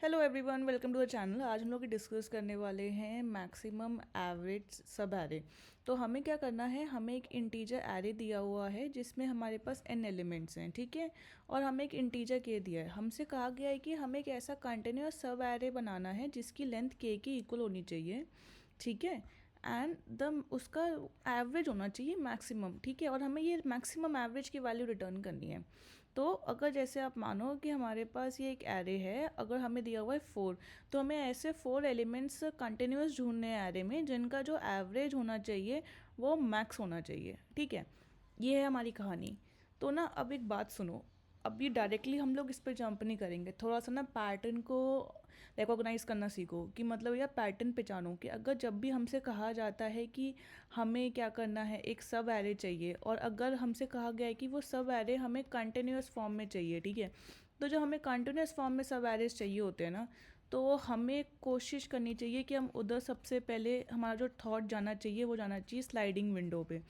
Hello everyone, welcome to the channel. आज हम लोग डिस्कस करने वाले हैं मैक्सिमम एवरेज सब एरे। तो हमें क्या करना है, हमें एक इंटीजर एरे दिया हुआ है जिसमें हमारे पास n एलिमेंट्स हैं, ठीक है। और हमें एक इंटीजर k दिया है। हमसे कहा गया है कि हमें एक ऐसा कंटिन्यूअस सब एरे बनाना है जिसकी लेंथ k की इक्वल होनी चाहिए, ठीक है। एंड द उसका एवरेज होना चाहिए मैक्सिमम, ठीक है। और हमें ये मैक्सिमम एवरेज की वैल्यू रिटर्न करनी है। तो अगर जैसे आप मानो कि हमारे पास ये एक एरे है, अगर हमें दिया हुआ है 4, तो हमें ऐसे 4 एलिमेंट्स कंटिन्यूस ढूंढने हैं एरे में जिनका जो एवरेज होना चाहिए वो मैक्स होना चाहिए, ठीक है। ये है हमारी कहानी। तो ना अब एक बात सुनो, अभी डायरेक्टली हम लोग इस पर जंप नहीं करेंगे। थोड़ा सा ना पैटर्न को रिकॉग्नाइज करना सीखो कि मतलब यार पैटर्न पहचानो कि अगर जब भी हमसे कहा जाता है कि हमें क्या करना है, एक सब एरे चाहिए, और अगर हमसे कहा गया है कि वो सब एरे हमें कंटिन्यूस फॉर्म में चाहिए, ठीक है। तो जब हमें कंटिन्यूस फॉर्म में सब एरेज चाहिए होते हैं ना, तो हमें कोशिश करनी चाहिए कि हम उधर सबसे पहले हमारा जो थॉट जाना चाहिए वो जाना चाहिए स्लाइडिंग विंडो पे।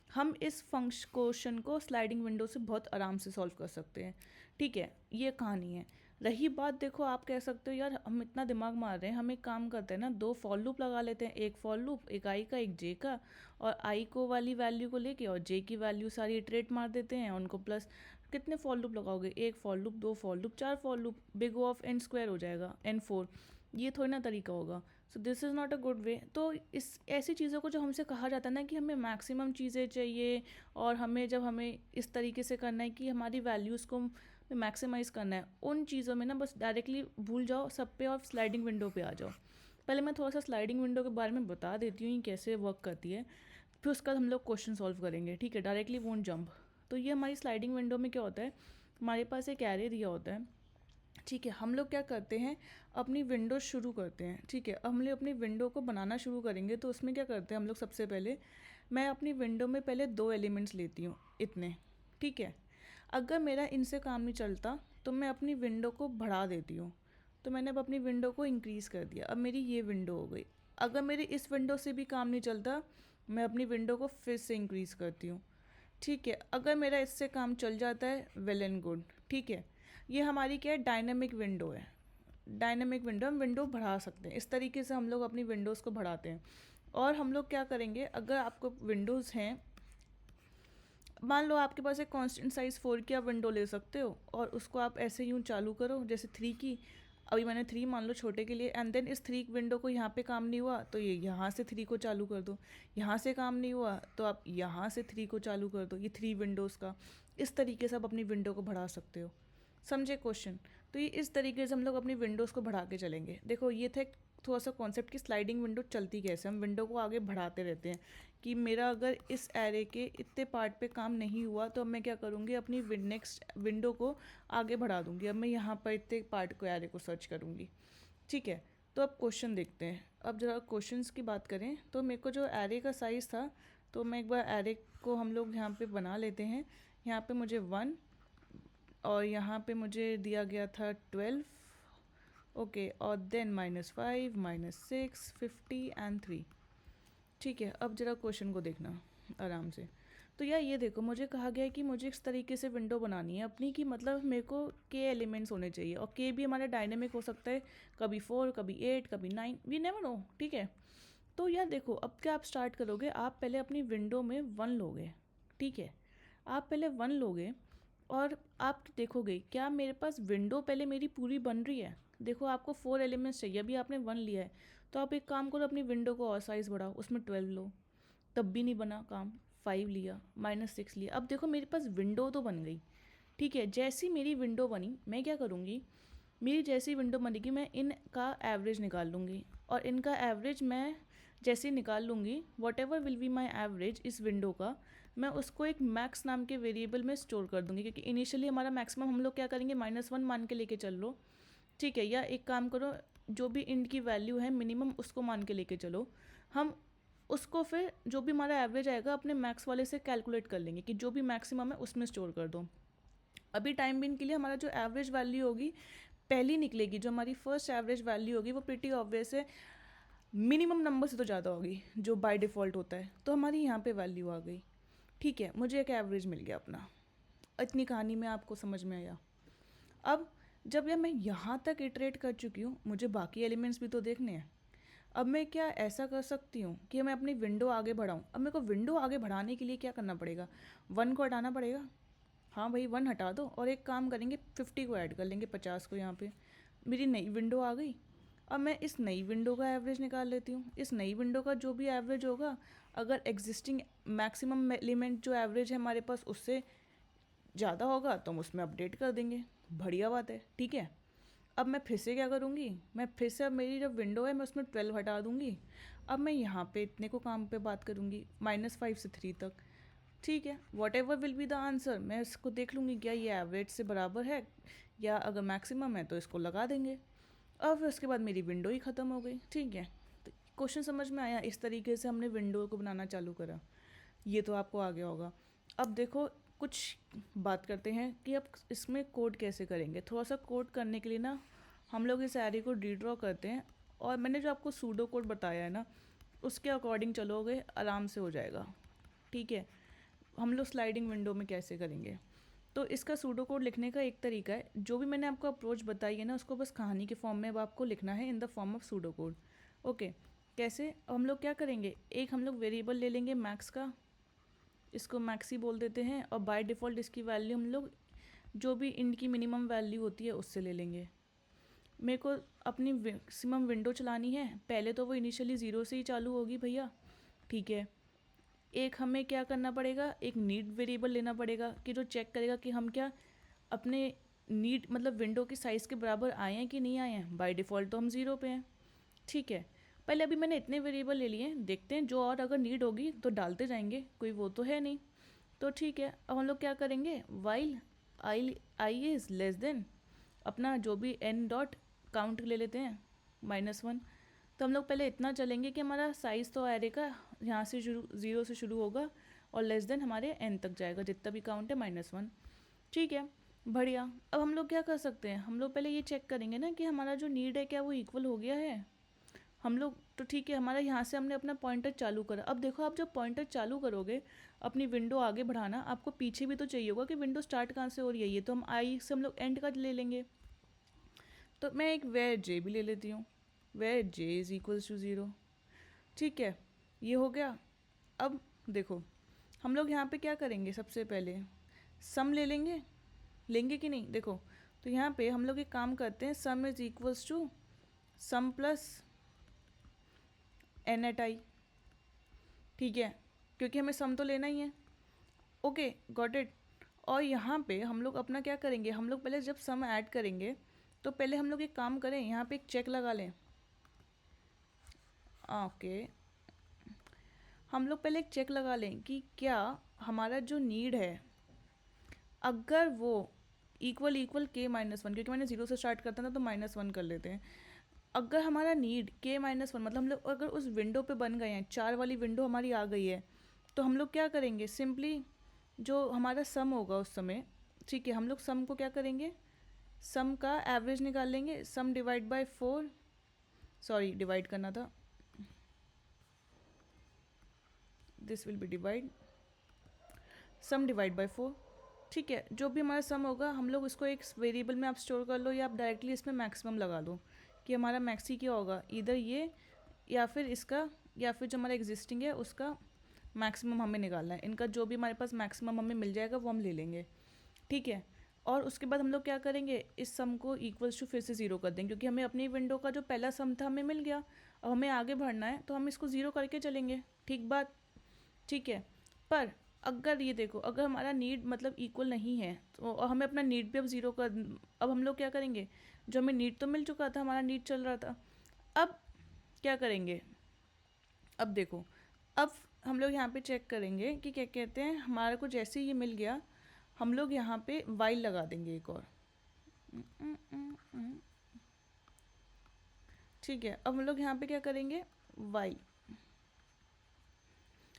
हम इस फंक्शन क्वेश्चन को स्लाइडिंग विंडो से बहुत आराम से सॉल्व कर सकते हैं, ठीक है। ये कहानी है। रही बात, देखो आप कह सकते हो यार हम इतना दिमाग मार रहे हैं, हम एक काम करते हैं ना, 2 फॉर लूप लगा लेते हैं, एक फॉर लूप, एक आई का एक जे का, और आई को वाली वैल्यू को लेके और जे की वैल्यू सारी इटरेट मार देते हैं उनको, प्लस कितने फॉर लूप लगाओगे, एक for loop, 2 for loop, 4 for loop, big of N square हो जाएगा n4। ये थोड़ी ना तरीका होगा। So this is not a good way. तो इस ऐसी चीज़ों को जो हमसे कहा जाता है ना कि हमें मैक्सिमम चीज़ें चाहिए, और हमें जब हमें इस तरीके से करना है कि हमारी वैल्यूज़ को मैक्सिमाइज़ करना है, उन चीज़ों में ना बस डायरेक्टली भूल जाओ सब पे और स्लाइडिंग विंडो पे आ जाओ। पहले मैं थोड़ा सा स्लाइडिंग विंडो के बारे में बता देती हूँ कैसे वर्क करती है, फिर उसका हम लोग क्वेश्चन सॉल्व करेंगे, ठीक है। Directly won't jump. तो ये हमारी स्लाइडिंग विंडो में क्या होता है, हमारे पास एक एरे दिया होता है, ठीक है। हम लोग क्या करते हैं, अपनी विंडो शुरू करते हैं, ठीक है। अब हम लोग अपनी विंडो को बनाना शुरू करेंगे, तो उसमें क्या करते हैं हम लोग, सबसे पहले मैं अपनी विंडो में पहले 2 एलिमेंट्स लेती हूँ, इतने, ठीक है। अगर मेरा इनसे काम नहीं चलता तो मैं अपनी विंडो को बढ़ा देती हूँ। तो मैंने अब अपनी विंडो को इंक्रीज़ कर दिया, अब मेरी ये विंडो हो गई। अगर मेरी इस विंडो से भी काम नहीं चलता, मैं अपनी विंडो को फिर से इंक्रीज़ करती हूँ, ठीक है। अगर मेरा इससे काम चल जाता है, वेल एंड गुड, ठीक है। ये हमारी क्या है, डायनेमिक विंडो है। डायनेमिक विंडो, हम विंडो बढ़ा सकते हैं, इस तरीके से हम लोग अपनी विंडोज़ को बढ़ाते हैं। और हम लोग क्या करेंगे, अगर आपको विंडोज़ हैं, मान लो आपके पास एक कांस्टेंट साइज़ 4 की आप विंडो ले सकते हो, और उसको आप ऐसे यूँ चालू करो जैसे 3 की। अभी मैंने 3 मान लो छोटे के लिए, एंड देन इस 3 विंडो को यहाँ पे काम नहीं हुआ तो ये यहाँ से 3 को चालू कर दो, यहाँ से काम नहीं हुआ तो आप यहाँ से 3 को चालू कर दो, ये 3 विंडोज़ का। इस तरीके से आप अपनी विंडो को बढ़ा सकते हो, समझे क्वेश्चन। तो ये इस तरीके से हम लोग अपनी विंडोज़ को बढ़ा के चलेंगे। देखो ये था थोड़ा सा कॉन्सेप्ट की स्लाइडिंग विंडो चलती कैसे, हम विंडो को आगे बढ़ाते रहते हैं कि मेरा अगर इस एरे के इतने पार्ट पे काम नहीं हुआ तो अब मैं क्या करूँगी, अपनी नेक्स्ट विंडो को आगे बढ़ा दूँगी। अब मैं यहाँ पर इतने पार्ट को, एरे को सर्च करूँगी, ठीक है। तो अब क्वेश्चन देखते हैं। अब जरा क्वेश्चंस की बात करें तो मेरे को जो एरे का साइज़ था, तो मैं एक बार एरे को हम लोग यहाँ पे बना लेते हैं। यहाँ पे मुझे 1 और यहाँ पे मुझे दिया गया था 12, ओके, और देन -5 -6 50 एंड 3, ठीक है। अब जरा क्वेश्चन को देखना आराम से। तो यार ये देखो, मुझे कहा गया है कि मुझे इस तरीके से विंडो बनानी है अपनी, कि मतलब मेरे को के एलिमेंट्स होने चाहिए, और के भी हमारे डायनेमिक हो सकता है, कभी 4 कभी 8 कभी 9, वी नेवर नो, ठीक है। तो यार देखो, अब क्या आप स्टार्ट करोगे, आप पहले अपनी विंडो में 1 लोगे, ठीक है। आप पहले 1 लोगे और आप देखोगे क्या मेरे पास विंडो पहले मेरी पूरी बन रही है। देखो आपको 4 एलिमेंट्स चाहिए, अभी आपने 1 लिया है, तो आप एक काम करो, अपनी विंडो को और साइज़ बढ़ाओ, उसमें 12 लो, तब भी नहीं बना काम, 5 लिया, -6 लिया। अब देखो मेरे पास विंडो तो बन गई, ठीक है। जैसी मेरी विंडो बनी, मैं क्या करूँगी, मेरी जैसी विंडो बनेगी मैं इनका एवरेज निकाल लूँगी, और इनका एवरेज मैं जैसे ही निकाल लूँगी, what ever will be my average इस विंडो का, मैं उसको एक मैक्स नाम के वेरिएबल में स्टोर कर दूँगी, क्योंकि इनिशियली हमारा मैक्सिमम हम लोग क्या करेंगे, -1 मान के लेके चल लो, ठीक है। या एक काम करो, जो भी इंड की वैल्यू है मिनिमम उसको मान के लेके चलो, हम उसको फिर जो भी हमारा एवरेज आएगा अपने मैक्स वाले से कैलकुलेट कर लेंगे कि जो भी मैक्सिमम है उसमें स्टोर कर दो। अभी टाइम बिन के लिए हमारा जो एवरेज वैल्यू होगी पहली निकलेगी, जो हमारी फर्स्ट एवरेज वैल्यू होगी वो प्रिटी ऑब्वियस है, मिनिमम नंबर से तो ज़्यादा होगी जो बाय डिफ़ॉल्ट होता है। तो हमारी यहाँ पे वैल्यू आ गई, ठीक है। मुझे एक एवरेज मिल गया अपना। इतनी कहानी में आपको समझ में आया। अब जब यार मैं यहाँ तक इटरेट कर चुकी हूँ, मुझे बाकी एलिमेंट्स भी तो देखने हैं। अब मैं क्या ऐसा कर सकती हूँ कि मैं अपनी विंडो आगे बढ़ाऊँ। अब मेरे को विंडो आगे बढ़ाने के लिए क्या करना पड़ेगा, 1 को हटाना पड़ेगा। हाँ भाई 1 हटा दो और एक काम करेंगे 50 को ऐड कर लेंगे, 50 को यहाँ पे। मेरी नई विंडो आ गई। अब मैं इस नई विंडो का एवरेज निकाल लेती हूँ। इस नई विंडो का जो भी एवरेज होगा, अगर एग्जिस्टिंग मैक्सिमम एलिमेंट जो एवरेज है हमारे पास उससे ज़्यादा होगा तो हम उसमें अपडेट कर देंगे। बढ़िया बात है, ठीक है। अब मैं फिर से क्या करूँगी, मैं फिर से अब मेरी जो विंडो है मैं उसमें 12 हटा दूँगी। अब मैं यहाँ पे इतने को काम पे बात करूँगी -5 से 3 तक। ठीक है, what ever will be the answer, मैं इसको देख लूँगी क्या ये एवरेज से बराबर है, या अगर मैक्सिमम है तो इसको लगा देंगे। अब फिर उसके बाद मेरी विंडो ही ख़त्म हो गई। ठीक है, तो क्वेश्चन समझ में आया। इस तरीके से हमने विंडो को बनाना चालू करा। ये तो आपको आ गया होगा। अब देखो कुछ बात करते हैं कि अब इसमें कोड कैसे करेंगे। थोड़ा सा कोड करने के लिए ना हम लोग इस एरे को रीड्रॉ करते हैं, और मैंने जो आपको सूडो कोड बताया है ना उसके अकॉर्डिंग चलोगे आराम से हो जाएगा। ठीक है, हम लोग स्लाइडिंग विंडो में कैसे करेंगे, तो इसका सूडो कोड लिखने का एक तरीका है। जो भी मैंने आपको अप्रोच बताई है ना उसको बस कहानी के फॉर्म में अब आपको लिखना है in the form of pseudo code. Okay, कैसे, हम लोग क्या करेंगे, एक हम लोग वेरिएबल ले लेंगे मैक्स का, इसको मैक्सी बोल देते हैं, और बाय डिफ़ॉल्ट इसकी वैल्यू हम लोग जो भी इनकी मिनिमम वैल्यू होती है उससे ले लेंगे। मेरे को अपनी मैक्सिमम विंडो चलानी है, पहले तो वो इनिशियली 0 से ही चालू होगी भैया। ठीक है, एक हमें क्या करना पड़ेगा, एक नीड वेरिएबल लेना पड़ेगा कि जो चेक करेगा कि हम क्या अपने नीड मतलब विंडो की साइज़ के बराबर आए हैं कि नहीं आए हैं। बाय डिफ़ॉल्ट तो हम 0 पे हैं। ठीक है, पहले अभी मैंने इतने वेरिएबल ले लिए, देखते हैं जो और अगर नीड होगी तो डालते जाएंगे, कोई वो तो है नहीं। तो ठीक है, अब हम लोग क्या करेंगे, while I is less than अपना जो भी n डॉट काउंट ले लेते हैं -1। तो हम लोग पहले इतना चलेंगे कि हमारा साइज़ तो एरे का यहाँ से शुरू 0 से शुरू होगा और लेस देन हमारे n तक जाएगा, जितना भी काउंट है -1। ठीक है, बढ़िया। अब हम लोग क्या कर सकते हैं, हम लोग पहले ये चेक करेंगे ना कि हमारा जो नीड है क्या वो इक्वल हो गया है। हम लोग तो ठीक है, हमारा यहाँ से हमने अपना पॉइंटर चालू करा। अब देखो आप जब पॉइंटर चालू करोगे अपनी विंडो आगे बढ़ाना, आपको पीछे भी तो चाहिए होगा कि विंडो स्टार्ट कहाँ से हो रही है। ये तो हम आई से हम लोग एंड का ले लेंगे। तो मैं एक वेयर जे भी ले लेती हूँ, where J is equals to 0। ठीक है, ये हो गया। अब देखो हम लोग यहाँ पे क्या करेंगे, सबसे पहले सम ले लेंगे, लेंगे कि नहीं देखो। तो यहाँ पे हम लोग एक काम करते हैं, sum is equals to sum plus n at I. ठीक है, क्योंकि हमें सम तो लेना ही है। Okay, got it. और यहाँ पे हम लोग अपना क्या करेंगे, हम लोग पहले जब सम ऐड करेंगे तो पहले हम लोग एक काम करें, यहाँ पे एक चेक लगा लें। ओके, हम लोग पहले एक चेक लगा लें कि क्या हमारा जो नीड है अगर वो इक्वल k-1, क्योंकि मैंने 0 से स्टार्ट करता ना तो -1 कर लेते हैं। अगर हमारा नीड k-1 मतलब हम लोग अगर उस विंडो पे बन गए हैं, 4 वाली विंडो हमारी आ गई है, तो हम लोग क्या करेंगे, सिंपली जो हमारा सम होगा उस समय, ठीक है, हम लोग सम को क्या करेंगे, सम का एवरेज निकाल लेंगे। Sum divide by 4, sorry divide करना था, this will be divide, sum divide by 4। ठीक है, जो भी हमारा सम होगा हम लोग इसको एक वेरिएबल में आप स्टोर कर लो, या आप डायरेक्टली इसमें मैक्सिमम लगा दो कि हमारा मैक्सी क्या होगा, इधर ये या फिर इसका, या फिर जो हमारा एग्जिस्टिंग है उसका मैक्सिमम हमें निकालना है। इनका जो भी हमारे पास मैक्सिमम हमें मिल जाएगा वो हम ले लेंगे। ठीक है, और उसके बाद हम लोग क्या करेंगे, इस सम को इक्वल्स टू फिर से 0 कर देंगे, क्योंकि हमें अपनी विंडो का जो पहला सम था हमें मिल गया। अब हमें आगे बढ़ना है तो हम इसको 0 करके चलेंगे। ठीक बात, ठीक है। पर अगर ये देखो, अगर हमारा नीड मतलब इक्वल नहीं है तो हमें अपना नीड भी अब 0 कर, अब हम लोग क्या करेंगे, जो हमें नीड तो मिल चुका था, हमारा नीड चल रहा था, अब क्या करेंगे, अब देखो, अब हम लोग यहाँ पे चेक करेंगे कि क्या कहते हैं, हमारे को जैसे ये मिल गया हम लोग यहाँ पे वाइल लगा देंगे एक और। ठीक है, अब हम लोग यहाँ पे क्या करेंगे, वाइल।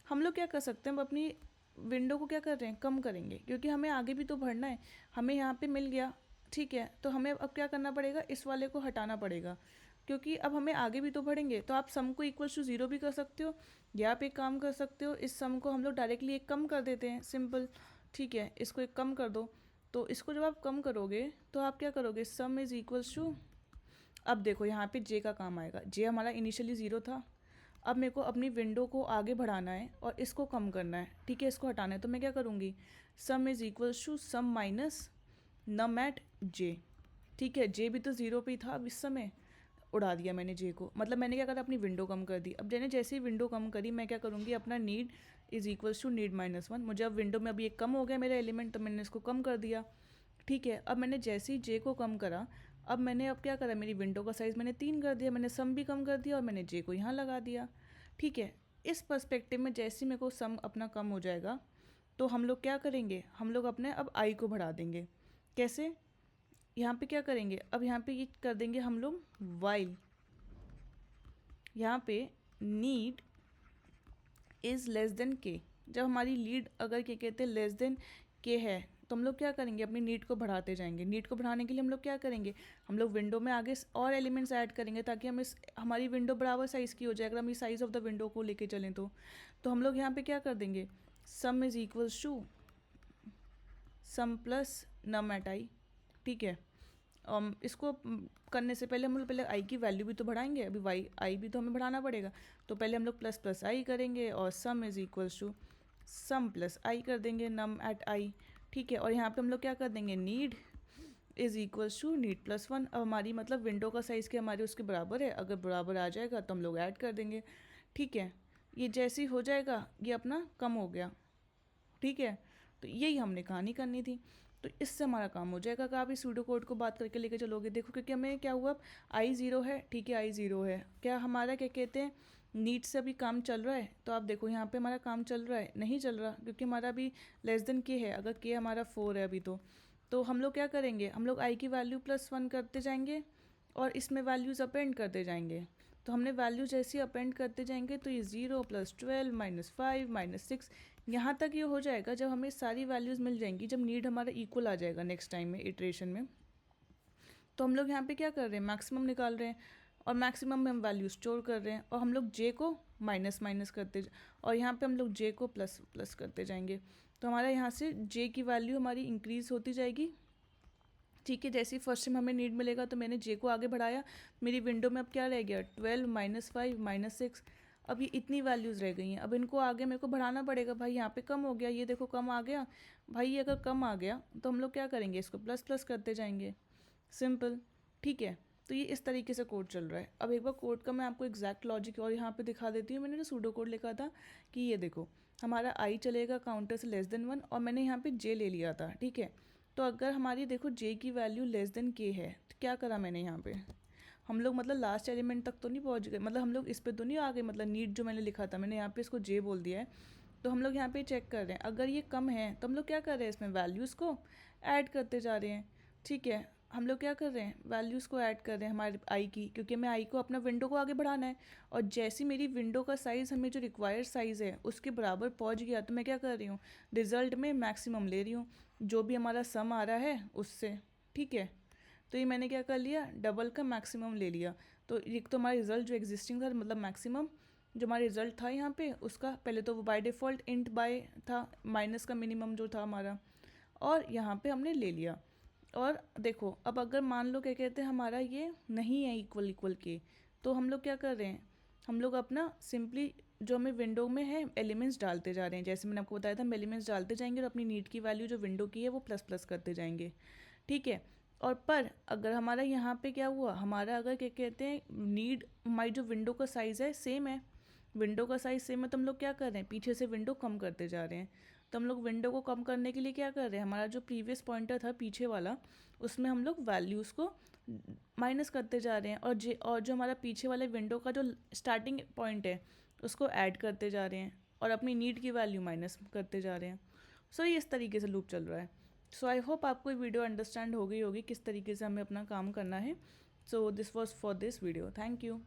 हम लोग क्या कर सकते हैं, हम अपनी विंडो को क्या कर रहे हैं, कम करेंगे, क्योंकि हमें आगे भी तो बढ़ना है। हमें यहाँ पे मिल गया, ठीक है, तो हमें अब क्या करना पड़ेगा, इस वाले को हटाना पड़ेगा, क्योंकि अब हमें आगे भी तो बढ़ेंगे। तो आप सम को इक्वल टू 0 भी कर सकते हो, या आप एक काम कर सकते हो, इस सम को हम लोग डायरेक्टली एक कम कर देते हैं, सिंपल। ठीक है, इसको एक कम कर दो, तो इसको जब आप कम करोगे तो आप क्या करोगे, सम इज़ इक्वल्स टू, अब देखो यहाँ पे जे का काम आएगा, जे हमारा इनिशियली ज़ीरो था, अब मेरे को अपनी विंडो को आगे बढ़ाना है और इसको कम करना है, ठीक है, इसको हटाना है, तो मैं क्या करूँगी, sum is equals to sum minus num at J, ठीक है, जे भी तो ज़ीरो पे ही था, अब इस समय उड़ा दिया मैंने जे को, मतलब मैंने क्या करा, अपनी विंडो कम कर दी। अब मैंने जैसे ही विंडो कम करी, मैं क्या करूँगी, अपना need is equals to need minus one, मुझे अब विंडो में अभी एक कम हो गया मेरा एलिमेंट, तो मैंने इसको कम कर दिया, ठीक है। अब मैंने जैसे ही जे को कम करा, अब मैंने अब क्या करा, मेरी विंडो का साइज़ मैंने 3 कर दिया, मैंने सम भी कम कर दिया और मैंने जे को यहाँ लगा दिया, ठीक है। इस पर्सपेक्टिव में जैसे ही मेरे को सम अपना कम हो जाएगा, तो हम लोग क्या करेंगे, हम लोग अपने अब आई को बढ़ा देंगे। कैसे, यहाँ पे क्या करेंगे, अब यहाँ पे ये कर देंगे हम लोग वाइल, यहाँ पे नीड इज़ लेस देन के, जब हमारी लीड अगर क्या कहते हैं लेस देन के है, तो हम लोग क्या करेंगे, अपनी नीड को बढ़ाते जाएंगे। नीड को बढ़ाने के लिए हम लोग क्या करेंगे, हम लोग विंडो में आगे और एलिमेंट्स ऐड करेंगे, ताकि हम इस हमारी विंडो बराबर साइज़ की हो जाए। अगर हम इस साइज़ ऑफ द विंडो को लेके चलें तो हम लोग यहाँ पे क्या कर देंगे, sum is equals to sum plus num at I, ठीक है। इसको करने से पहले हम लोग पहले आई की वैल्यू भी तो बढ़ाएंगे, अभी वाई आई भी तो हमें बढ़ाना पड़ेगा, तो पहले हम लोग प्लस प्लस आई करेंगे और sum is equals to sum plus I कर देंगे नम एट आई, ठीक है। और यहाँ पे हम लोग क्या कर देंगे, need is equals to need plus one, अब हमारी मतलब विंडो का साइज़ के हमारे उसके बराबर है, अगर बराबर आ जाएगा तो हम लोग ऐड कर देंगे, ठीक है। ये जैसे ही हो जाएगा ये अपना कम हो गया, ठीक है। तो यही हमने कहानी करनी थी, तो इससे हमारा काम हो जाएगा। अगर आप इस सूडो कोड को बात करके लेके चलोगे, देखो क्योंकि हमें क्या हुआ, आई ज़ीरो है, ठीक है, आई ज़ीरो है, क्या हमारा क्या कहते हैं नीड से अभी काम चल रहा है, तो आप देखो यहाँ पे हमारा काम चल रहा है, नहीं चल रहा, क्योंकि हमारा अभी लेस देन के है, अगर के हमारा 4 है अभी तो हम लोग क्या करेंगे, हम लोग आई की वैल्यू +1 करते जाएंगे और इसमें वैल्यूज़ अपेंड करते जाएंगे। तो हमने वैल्यू जैसे अपेंड करते जाएंगे तो ये 0 + 12 -5 -6 यहाँ तक ये हो जाएगा, जब हमें सारी वैल्यूज़ मिल जाएंगी, जब नीड हमारा इक्वल आ जाएगा नेक्स्ट टाइम में इटरेशन में, तो हम लोग यहाँ पे क्या कर रहे हैं, मैक्सिमम निकाल रहे हैं और मैक्सिमम में हम वैल्यू स्टोर कर रहे हैं, और हम लोग जे को माइनस माइनस करते और यहाँ पे हम लोग जे को प्लस प्लस करते जाएंगे, तो हमारा यहाँ से जे की वैल्यू हमारी इंक्रीज़ होती जाएगी, ठीक है। जैसे ही फर्स्ट टाइम हमें नीड मिलेगा तो मैंने जे को आगे बढ़ाया, मेरी विंडो में अब क्या रह गया, 12 -5 -6, अब ये इतनी वैल्यूज़ रह गई हैं, अब इनको आगे मेरे को बढ़ाना पड़ेगा। भाई यहाँ पे कम हो गया, ये देखो कम आ गया, भाई ये अगर कम आ गया तो हम लोग क्या करेंगे, इसको प्लस प्लस करते जाएंगे, सिंपल, ठीक है। तो ये इस तरीके से कोड चल रहा है। अब एक बार कोड का मैं आपको एग्जैक्ट लॉजिक और यहाँ पे दिखा देती हूँ। मैंने जो सूडो कोड लिखा था कि ये देखो हमारा आई चलेगा काउंटर से लेस देन 1 और मैंने यहाँ पे जे ले लिया था, ठीक है। तो अगर हमारी देखो जे की वैल्यू लेस देन के है तो क्या करा मैंने यहाँ पे, हम लोग मतलब लास्ट एलिमेंट तक तो नहीं पहुँच गए, मतलब हम लोग इस पे तो नहीं आ गए, मतलब नीड जो मैंने लिखा था मैंने यहाँ पे इसको जे बोल दिया है, तो हम लोग यहाँ पे चेक कर रहे हैं अगर ये कम है तो हम लोग क्या कर रहे हैं, इसमें वैल्यूज़ को ऐड करते जा रहे हैं, ठीक है। हम लोग क्या कर रहे हैं, वैल्यूज़ को ऐड कर रहे हैं हमारे आई की, क्योंकि हमें आई को अपना विंडो को आगे बढ़ाना है, और जैसी मेरी विंडो का साइज़ हमें जो रिक्वायर्ड साइज़ है उसके बराबर पहुंच गया तो मैं क्या कर रही हूँ, रिज़ल्ट में मैक्सिमम ले रही हूँ, जो भी हमारा सम आ रहा है उससे, ठीक है। तो ये मैंने क्या कर लिया, डबल का मैक्सिमम ले लिया, तो एक तो हमारा रिज़ल्ट जो एग्जिस्टिंग था मतलब मैक्सिमम जो हमारा रिज़ल्ट था यहाँ पे उसका पहले तो वो बाय डिफ़ॉल्ट इंट बाय था, माइनस का मिनिमम जो था हमारा, और यहाँ पे हमने ले लिया। और देखो अब अगर मान लो क्या कहते हैं हमारा ये नहीं है इक्वल इक्वल के, तो हम लोग क्या कर रहे हैं, हम लोग अपना सिंपली जो हमें विंडो में है एलिमेंट्स डालते जा रहे हैं, जैसे मैंने आपको बताया था हम एलिमेंट्स डालते जाएंगे और अपनी नीड की वैल्यू जो विंडो की है वो प्लस प्लस करते जाएंगे, ठीक है। और पर अगर हमारा यहाँ पे क्या हुआ, हमारा अगर क्या कहते हैं नीड हमारी जो विंडो का साइज़ है सेम है, विंडो का साइज़ सेम है, तो हम लोग क्या कर रहे हैं, पीछे से विंडो कम करते जा रहे हैं। तो हम लोग विंडो को कम करने के लिए क्या कर रहे हैं, हमारा जो प्रीवियस पॉइंटर था पीछे वाला उसमें हम लोग वैल्यूज़ को माइनस करते जा रहे हैं, और जो हमारा पीछे वाले विंडो का जो स्टार्टिंग पॉइंट है उसको ऐड करते जा रहे हैं और अपनी नीड की वैल्यू माइनस करते जा रहे हैं। सो ये इस तरीके से लूप चल रहा है। सो आई होप आपको ये वीडियो अंडरस्टैंड हो गई होगी किस तरीके से हमें अपना काम करना है। So this was for this video, thank you.